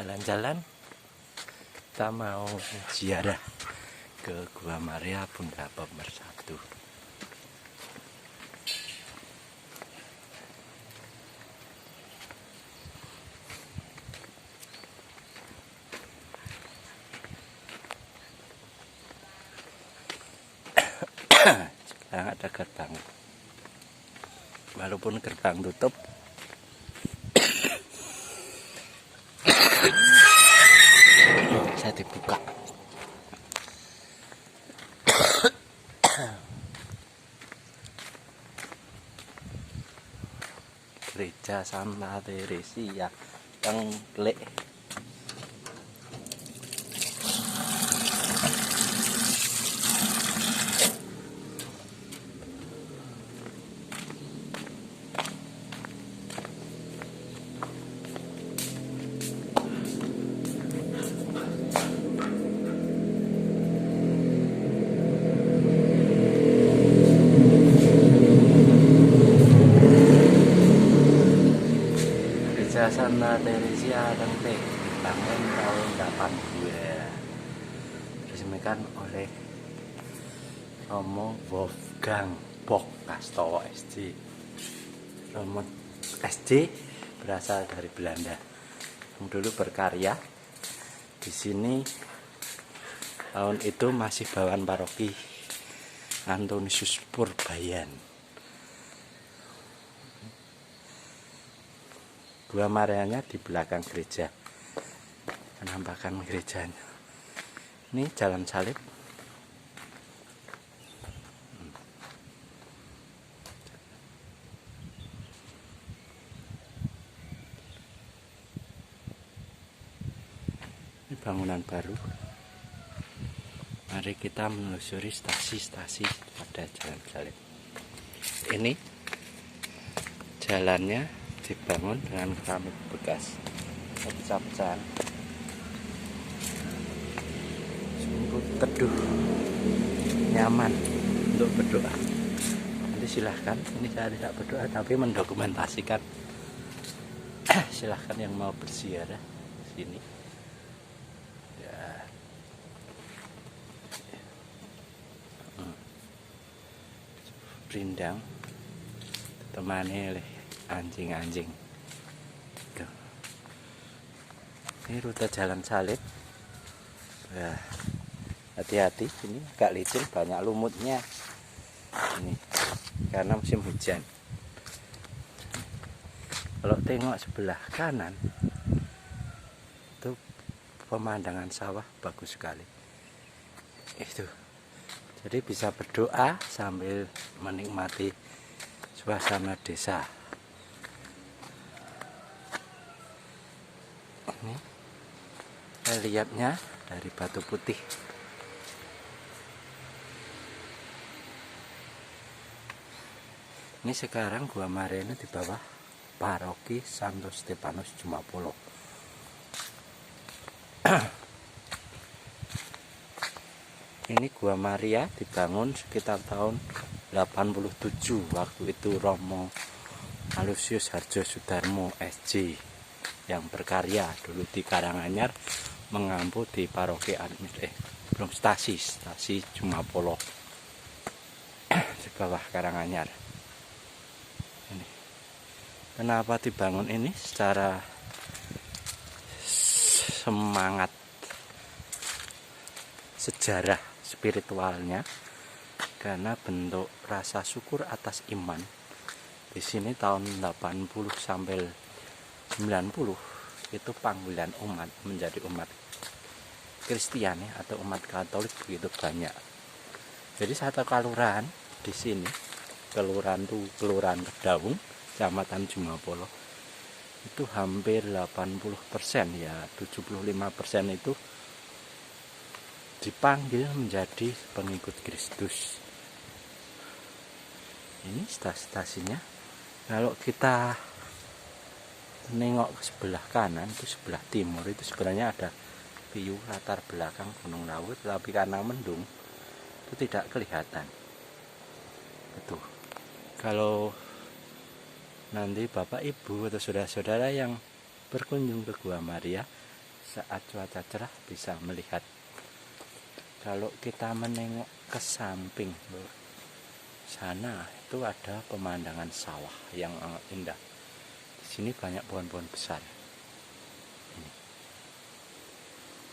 jalan-jalan, kita mau ziarah ke Gua Maria Bunda Pemersatu. Sekarang ada gerbang, walaupun gerbang tutup, saya dibuka. Gereja Santa Teresia Tengklek. Gereja Santa Teresia Tengklek dibangun tahun 82, diresmikan oleh Romo Wolfgang Bock Kastowo SJ. Romo SJ berasal dari Belanda, yang dulu berkarya di sini. Tahun itu masih bawahan paroki Antonius Purbayan. Gua Marianya di belakang gereja, penampakan gerejanya. Ini jalan salib. Ini bangunan baru. Mari kita menelusuri stasi-stasi pada jalan salib. Ini jalannya dibangun dengan keramik bekas, pecah-pecahan, sungguh teduh, nyaman untuk berdoa. Nanti silahkan, ini saya tidak berdoa tapi mendokumentasikan. Silahkan yang mau berziarah sini. Ya. Rindang ditemani oleh anjing-anjing. Ini rute jalan salib. Nah, hati-hati, ini agak licin, banyak lumutnya. Ini karena musim hujan. Kalau tengok sebelah kanan, itu pemandangan sawah bagus sekali. Itu. Jadi bisa berdoa sambil menikmati suasana desa. Ini lihatnya dari Batu Putih. Ini sekarang Gua Maria ini di bawah paroki Santo Stefanus Jumapolo. Ini Gua Maria dibangun sekitar tahun 87. Waktu itu Romo Aloysius Harjosudarmo SJ yang berkarya dulu di Karanganyar, mengampu di paroki belum stasi Jumapolo di bawah Karanganyar. Ini kenapa dibangun ini secara semangat sejarah spiritualnya, karena bentuk rasa syukur atas iman. Di sini tahun 80 sampai 90 itu panggilan umat menjadi umat Kristiani atau umat Katolik begitu banyak. Jadi satu kelurahan di sini, kelurahan Kedaung, Kecamatan Jumapolo, itu hampir 80%, ya 75% itu dipanggil menjadi pengikut Kristus. Ini stasinya. Kalau kita nengok ke sebelah kanan, itu sebelah timur, itu sebenarnya ada view latar belakang gunung laut, tapi karena mendung itu tidak kelihatan. Itu kalau nanti Bapak Ibu atau saudara-saudara yang berkunjung ke Gua Maria, saat cuaca cerah bisa melihat. Kalau kita menengok ke samping sana itu ada pemandangan sawah yang indah. Di sini banyak pohon-pohon besar. Ini.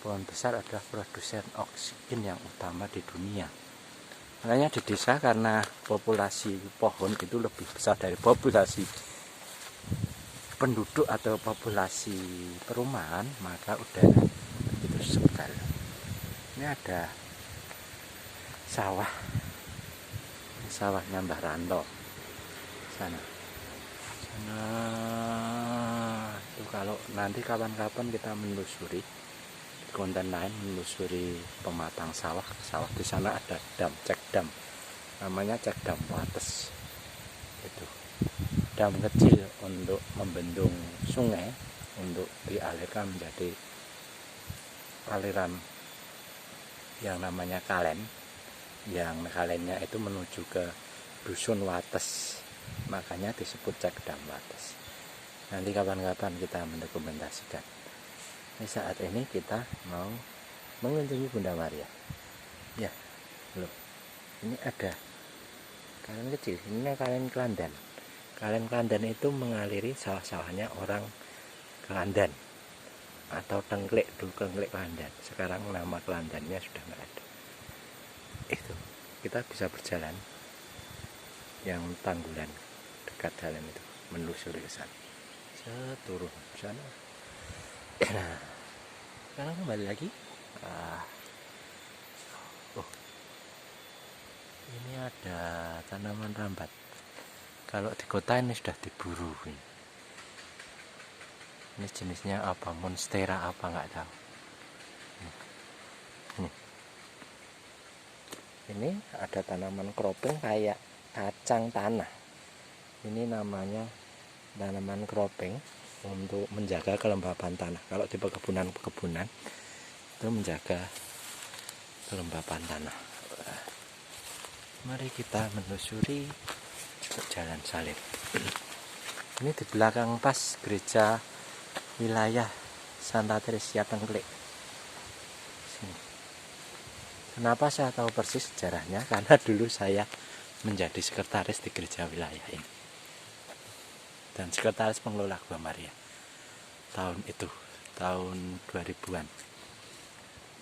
Pohon besar adalah produsen oksigen yang utama di dunia. Makanya di desa karena populasi pohon itu lebih besar dari populasi penduduk atau populasi perumahan, maka udara itu segar. Ini ada sawah, sawahnya Mbah Ranto sana. Itu kalau nanti kapan-kapan kita menelusuri konten lain, menelusuri pematang sawah di sana ada dam, cek dam, namanya cek dam Wates. Itu dam kecil untuk membendung sungai untuk dialirkan menjadi aliran yang namanya kalen, yang kalennya itu menuju ke dusun Wates, makanya disebut cek dam Wates. Nanti kapan-kapan kita mendokumentasikan. Ini saat ini kita mau mengunjungi Bunda Maria. Ya, loh, ini ada kalen kecil, ini kalen Kelandan. Kalen Kelandan itu mengaliri sawah-sawahnya orang Kelandan atau Tengklek, dulu Tengklek Kelandan. Sekarang nama Kelandannya sudah nggak ada. Itu kita bisa berjalan yang Tanggulan dekat jalan itu, menelusuri ke sana. Seturun sana. Nah, sekarang kembali lagi. Ini ada tanaman rambat. Kalau di kota ini sudah diburu. Ini jenisnya apa? Monstera apa nggak tahu. Ini ada tanaman kropeng kayak kacang tanah. Ini namanya tanaman kropeng untuk menjaga kelembapan tanah. Kalau di perkebunan itu menjaga kelembapan tanah. Mari kita menelusuri jalan salib. Ini di belakang pas gereja wilayah Santa Teresia Tengklek. Sini. Kenapa saya tahu persis sejarahnya? Karena dulu saya menjadi sekretaris di gereja wilayah ini. Dan sekretaris pengelola Gua Maria. Tahun 2000-an.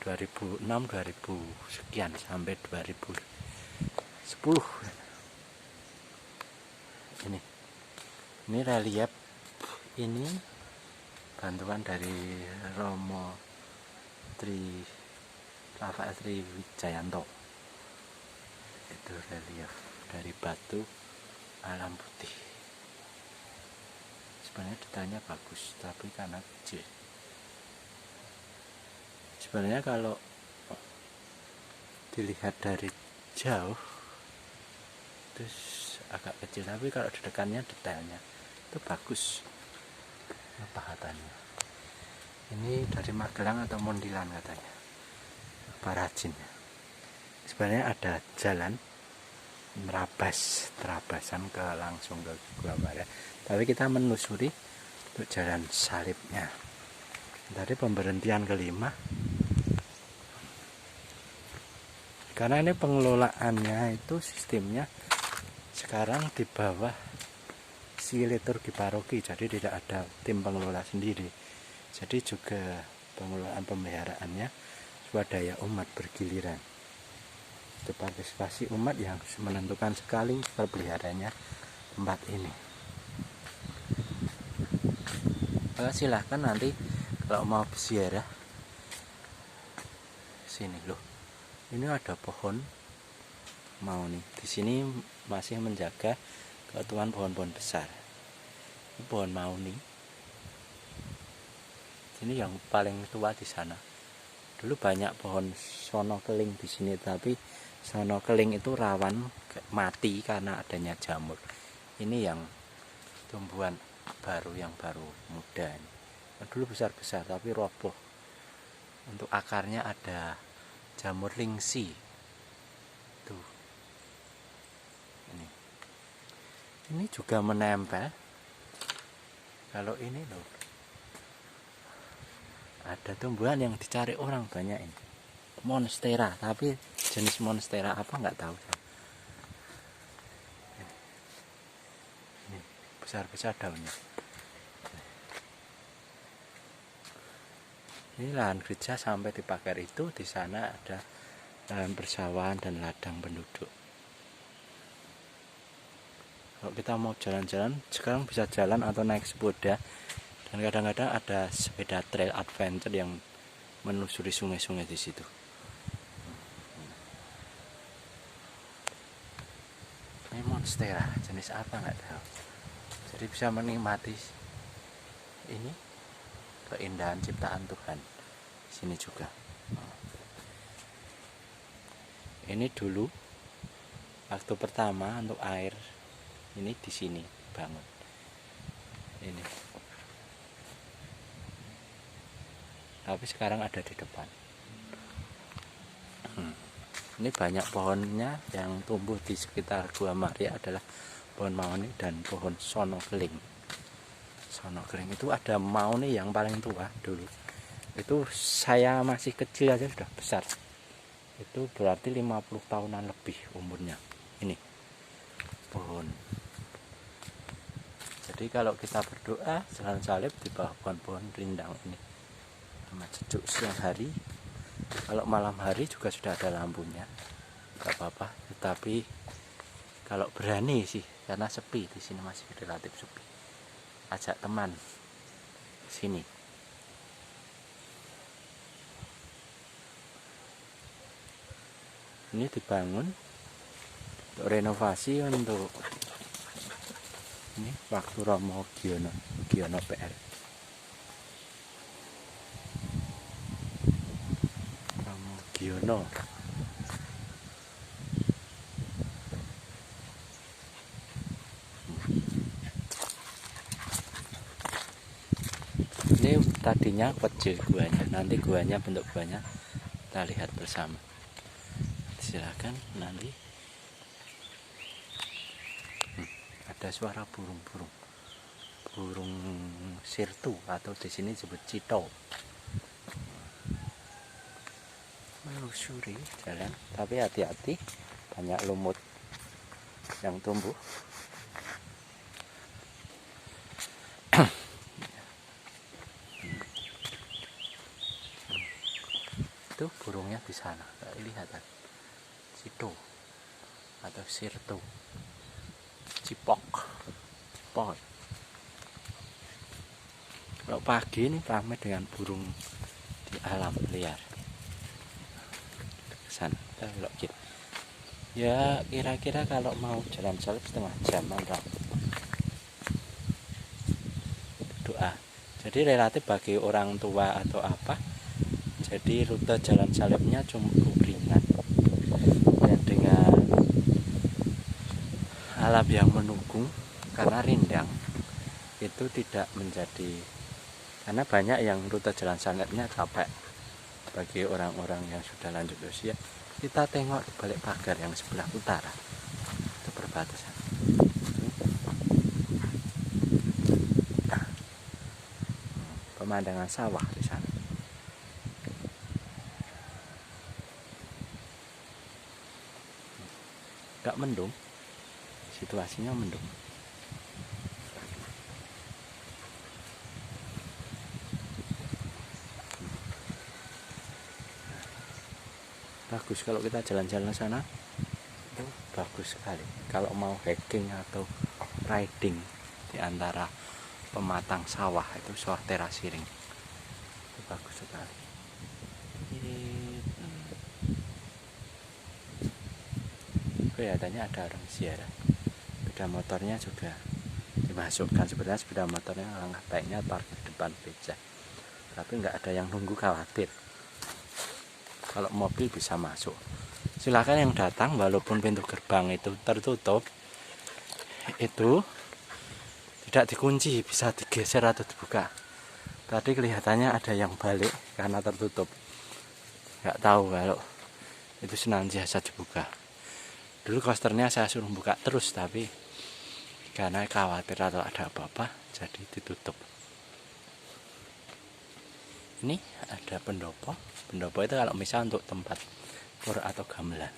2006, 2000 sekian sampai 2010. Ini relief, ini bantuan dari Romo Rafael Triwijayanto. Itu relief dari batu alam putih. Sebenarnya detailnya bagus, tapi karena kecil. Sebenarnya kalau dilihat dari jauh terus agak kecil, tapi kalau di dekatnya detailnya itu bagus pahatannya. Ini dari Magelang atau Mondilan katanya, Parajinnya. Sebenarnya ada jalan terabasan ke langsung ke Gua Maria, tapi kita menelusuri untuk jalan salibnya. Dari pemberhentian kelima, karena ini pengelolaannya itu sistemnya sekarang di bawah si liturgi paroki, jadi tidak ada tim pengelola sendiri. Jadi juga pengelolaan pemeliharaannya swadaya umat bergiliran. Itu partisipasi umat yang menentukan sekali perpeliharaannya tempat ini. Silahkan nanti kalau mau berziarah sini loh. Ini ada pohon mauni. Di sini masih menjaga keutuhan pohon-pohon besar. Ini pohon mauni. Ini yang paling tua di sana. Dulu banyak pohon sono keling di sini, tapi sono keling itu rawan mati karena adanya jamur. Ini yang tumbuhan baru, yang baru muda. Nah, dulu besar-besar tapi roboh. Untuk akarnya ada jamur lingsi. Tuh. Ini juga menempel. Kalau ini loh, ada tumbuhan yang dicari orang banyak ini, monstera, tapi jenis monstera apa nggak tahu. Ini besar-besar daunnya. Ini lahan gereja sampai dipakai itu. Di sana ada lahan persawahan dan ladang penduduk. Kalau kita mau jalan-jalan sekarang bisa jalan atau naik sepeda, dan kadang-kadang ada sepeda trail adventure yang menelusuri sungai-sungai di situ. Ini monstera, jenis apa nggak tahu. Jadi bisa menikmati ini keindahan ciptaan Tuhan di sini juga. Ini dulu waktu pertama untuk air ini di sini bangun. Ini. Tapi sekarang ada di depan. Ini banyak pohonnya yang tumbuh di sekitar Gua Maria adalah pohon mahoni dan pohon sono keling. Sono keling itu ada mahoni yang paling tua dulu. Itu saya masih kecil aja sudah besar. Itu berarti 50 tahunan lebih umurnya. Ini pohon. Jadi kalau kita berdoa jalan salib di bawah pohon rindang ini sama sejuk siang hari. Kalau malam hari juga sudah ada lampunya, nggak apa-apa. Tetapi kalau berani sih, karena sepi di sini masih relatif sepi, ajak teman sini. Ini dibangun untuk renovasi untuk ini waktu Romo Giono PR. Romo Giono. Ini tadinya kecil guanya, nanti guanya bentuk guanya kita lihat bersama. Silakan nanti. Ada suara burung sirtu atau di sini disebut cito. Melusuri jalan, tapi hati-hati banyak lumut yang tumbuh. Itu burungnya di sana, lihat kan? Cito atau sirtu, cipok, pot. Kalau pagi ini ramai dengan burung di alam liar. Kesana, kita belok kiri. Ya kira-kira kalau mau jalan salib setengah jaman lah. Doa. Jadi relatif bagi orang tua atau apa. Jadi rute jalan salibnya cukup ringan. Dan dengan alam yang mendukung, karena rindang itu tidak menjadi, karena banyak yang rute jalan salibnya capek bagi orang-orang yang sudah lanjut usia. Kita tengok di balik pagar yang sebelah utara itu perbatasan. Nah, pemandangan sawah di sana. Gak mendung, situasinya mendung. Bagus kalau kita jalan-jalan sana, itu bagus sekali. Kalau mau hiking atau riding di antara pematang sawah itu sawah terasiring, itu bagus sekali. Kelihatannya ada orang ziarah. Sepeda motornya juga dimasukkan. Sebenarnya sepeda motornya langkah baiknya parkir depan beca, tapi nggak ada yang nunggu, khawatir. Kalau mobil bisa masuk. Silakan yang datang, walaupun pintu gerbang itu tertutup, itu tidak dikunci, bisa digeser atau dibuka. Tadi kelihatannya ada yang balik karena tertutup. Nggak tahu kalau itu senantiasa dibuka. Dulu coasternya saya suruh buka terus, tapi karena khawatir atau ada apa-apa jadi ditutup. Ini ada pendopo. Pendopo itu kalau misal untuk tempat pura atau gamelan.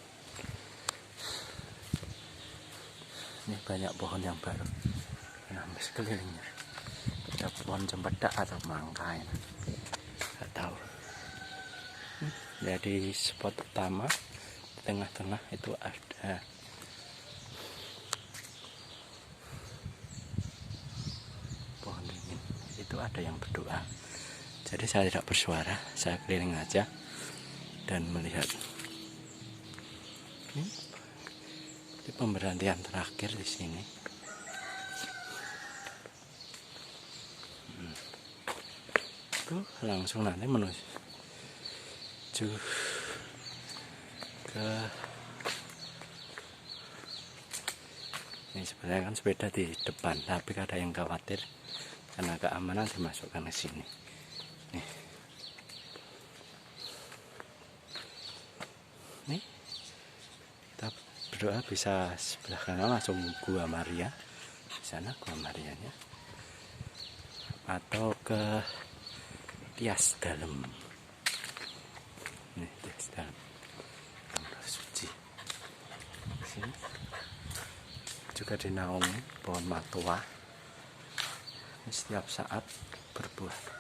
Ini banyak pohon yang baru menambah sekelilingnya. Ada pohon cempedak atau mangga ini. Nggak tahu. Jadi spot utama di tengah-tengah itu ada pohon beringin. Itu ada yang berdoa. Jadi saya tidak bersuara, saya keliling aja dan melihat. Ini pemberhentian terakhir di sini. Itu langsung nanti menuju ke ini. Sebenarnya kan sepeda di depan, tapi ada yang khawatir karena keamanan dimasukkan ke sini. Nih. Nih. Kita berdoa bisa sebelah kanan langsung Gua Maria. Di sana Gua Marianya. Atau ke Tias Dalem. Nih, Tias Dalem. Kamar suci. Sini juga dinaungi pohon matua. Ini setiap saat berbuah.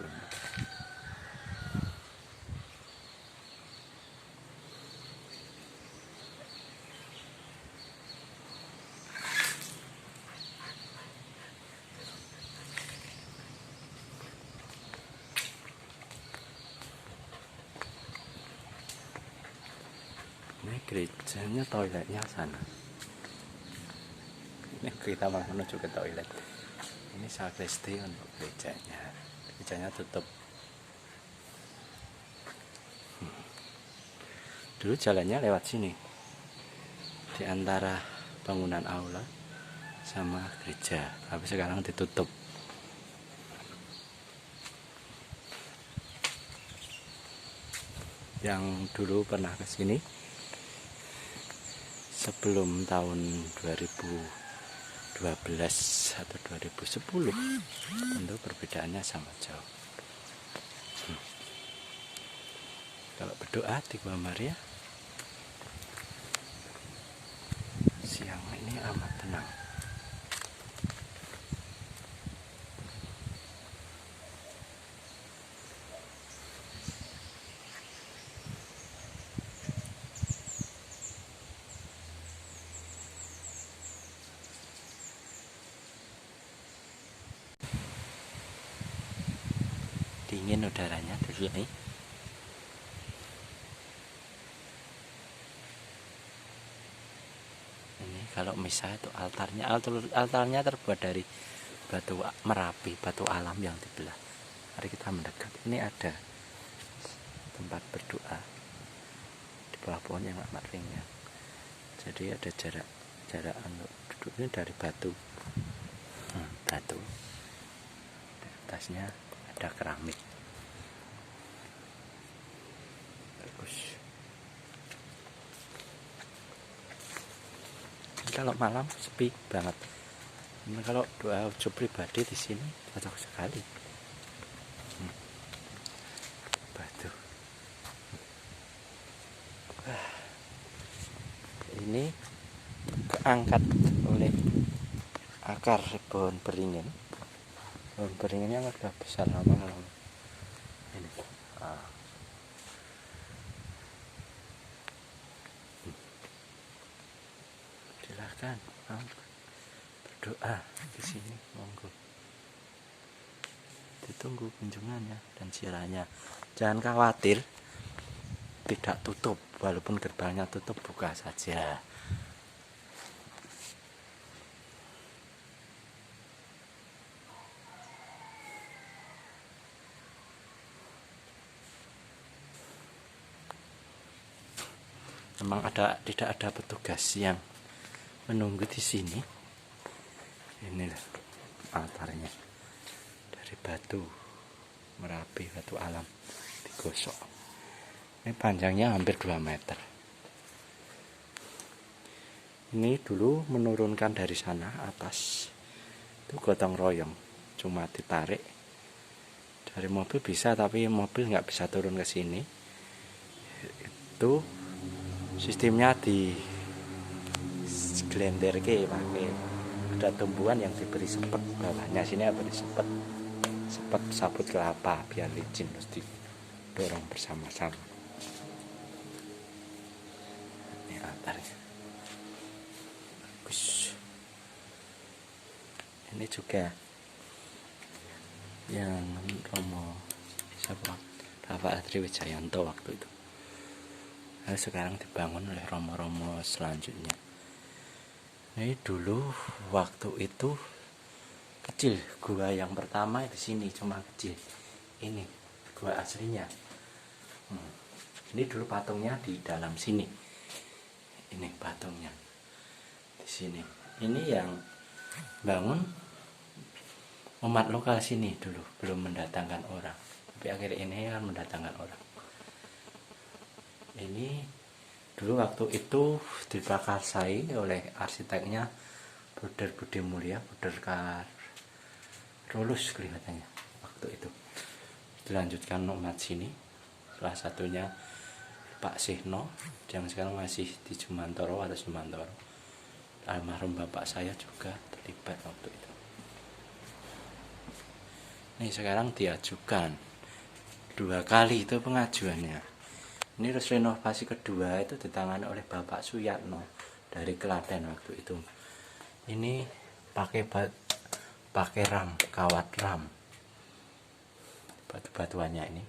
Ini gerejanya, toiletnya sana. Ini kita malah menuju ke toilet. Ini sakristi untuk gerejanya. Gerejanya tutup. Dulu jalannya lewat sini, di antara bangunan aula sama gereja, tapi sekarang ditutup. Yang dulu pernah ke sini sebelum tahun 2012 atau 2010, tentu perbedaannya sama jauh. Kalau berdoa di Gua Maria siang ini amat tenang. Dingin udaranya di sini. Ini kalau misa itu altarnya terbuat dari batu Merapi, batu alam yang dibelah. Mari kita mendekat. Ini ada tempat berdoa di bawah pohon yang amat ringan. Jadi ada jarak untuk duduk ini dari batu. Batu. Di atasnya ada keramik. Bagus. Kalau malam sepi banget. Ini kalau doa ujub pribadi di sini cocok sekali. Batu. Ini keangkat oleh akar pohon beringin. Pohon beringinnya udah besar lama-lama. Ini. Silahkan berdoa di sini, monggo. Ditunggu kunjungannya dan siranya. Jangan khawatir, tidak tutup, walaupun gerbangnya tutup, buka saja. Memang tidak ada petugas yang menunggu di sini. Ini altarnya dari batu Merapi, batu alam digosok. Ini panjangnya hampir 2 meter. Ini dulu menurunkan dari sana atas itu gotong royong, cuma ditarik Dari mobil bisa, tapi mobil nggak bisa turun ke sini. Itu sistemnya di glenderke pakai ada tumbuhan yang diberi sepet, bawahnya sini beri sepet sabut kelapa biar licin, terus didorong bersama-sama. Ini altarnya bagus. Ini juga yang Romo siapa, Bapak Triwijayanto waktu itu. Nah, sekarang dibangun oleh romo-romo selanjutnya. Ini dulu waktu itu kecil, gua yang pertama di sini cuma kecil. Ini gua aslinya. Ini dulu patungnya di dalam sini. Ini patungnya di sini. Ini yang bangun umat lokal sini dulu, belum mendatangkan orang. Tapi akhir ini kan mendatangkan orang. Ini dulu waktu itu diprakarsai oleh arsiteknya Bruder Budi Mulya, Bruder Karolus kelihatannya waktu itu. Dilanjutkan umat sini, salah satunya Pak Sihno yang sekarang masih di Jumantoro atau Jumantoro. Almarhum bapak saya juga terlibat waktu itu. Ini sekarang diajukan 2 kali itu pengajuannya. Ini terus renovasi kedua itu ditangani oleh Bapak Suyatno dari Klaten waktu itu. Ini pakai ram, kawat ram. Batu-batuannya ini.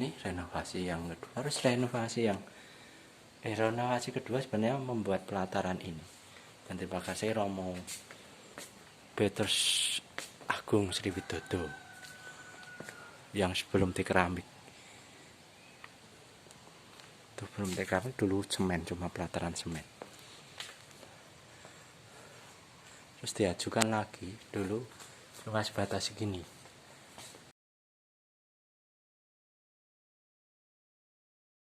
Ini renovasi yang kedua. Harus renovasi kedua sebenarnya membuat pelataran ini. Dan terima kasih Romo Petrus Agung Sri Widodo yang sebelum dikeramik. Itu belum dikeramik, dulu semen, cuma pelataran semen. Terus diajukan lagi, dulu cuma sebatas segini.